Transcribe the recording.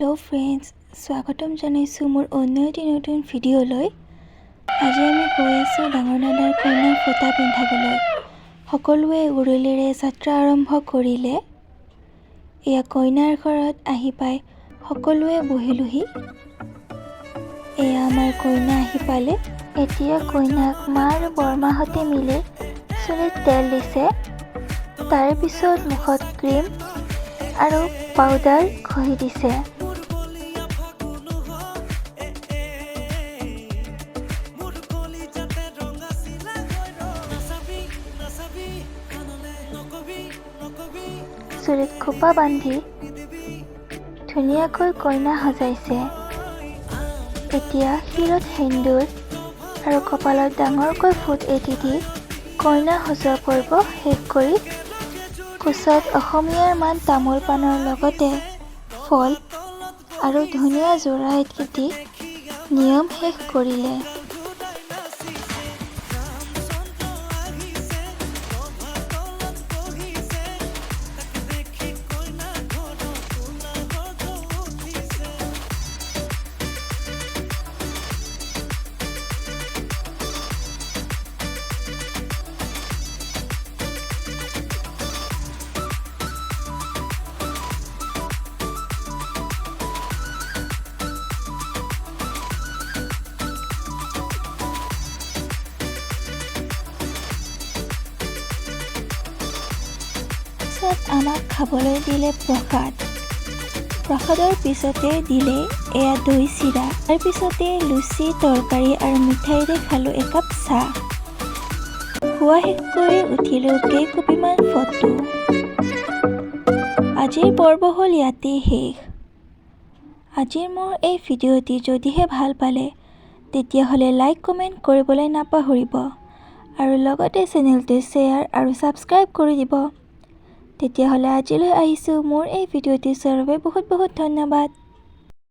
Hello friends, स्वागतम জানাইছো মোৰ অন্য এটি নতুন ভিডিঅ'লৈ। আজি আমি গৈ আছো ডাঙৰ দাদাৰ কইনাক ফটা পিন্ধাবলৈ। সকলোৱে উৰুলিৰে যাত্ৰা আৰম্ভ কৰিলে। এয়া কইনাৰ ঘৰত আহি পাই সকলোৱে বহিলোহি। এয়া আমাৰ কইনা আহি পালে। এতিয়া কইনাক মা আৰু বৰমাহঁতে মিলি চুলিত তেল দিছে। তাৰ পিছত মুখত ক্ৰীম আৰু পাউডাৰ ঘঁহি দিছে। চুলিত খোপা বান্ধি ধুনীয়াকৈ কইনা সজাইছে। এতিয়া শিৰত সেন্দুৰ আৰু কপালত ডাঙৰকৈ ফুট এটি দি কইনা সজোৱা পৰ্ব শেষ কৰি কোচত অসমীয়াৰ মান তামোল পাণৰ লগতে ফল আৰু ধুনীয়া যোৰা এটি দি নিয়ম শেষ কৰিলে। আমাক খাবলৈ দিলে প্ৰসাদৰ পিছতে দিলে এয়া দৈ চিৰা। তাৰ পিছতে লুচি তৰকাৰী আৰু মিঠাইৰে খালোঁ একাপ চাহ। খোৱা শেষ কৰি উঠিলোঁ কেইকপিমান ফটো। আজিৰ পৰ্ব হ'ল ইয়াতেই শেষ। আজিৰ মোৰ এই ভিডিঅ'টি যদিহে ভাল পালে তেতিয়াহ'লে লাইক কমেণ্ট কৰিবলৈ নাপাহৰিব আৰু লগতে চেনেলটো শ্বেয়াৰ আৰু ছাবস্ক্ৰাইব কৰি দিব। তেতিয়াহ'লে আজিলৈ আহিছোঁ। মোৰ এই ভিডিঅ'টি চোৱাৰ বাবে বহুত ধন্যবাদ।